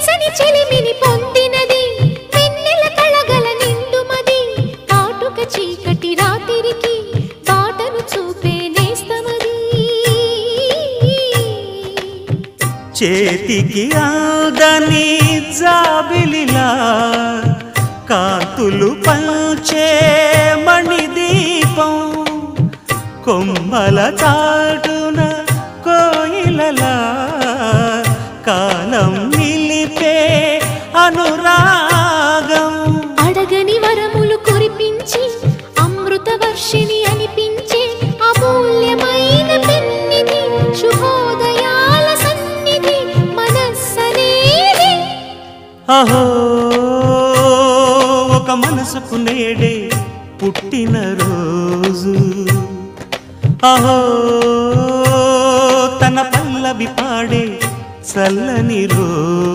వెచ్చని చెలిమిని పొందినది వెన్నెల కళగల నిండుమది కాటుక చీకటి రాత్రికి బాటను చూపే నేస్తమది చేతికి ఆదని జాబిలిలా కాంతులు పంచే మణిదీపం కొమ్మల చాటున కోయిలలా కాలం నిలిపే అనురాగం అడగని వరములు కురిపించి అమృత వర్షిని అనిపించే అమూల్యమైన పెన్నిధి శుభోదయాల సన్నిధి మనస్సనేది అహో ఒక మనసుకు నేడే పుట్టిన రోజు అహో తన పల్లవి పాడే చల్లని రోజు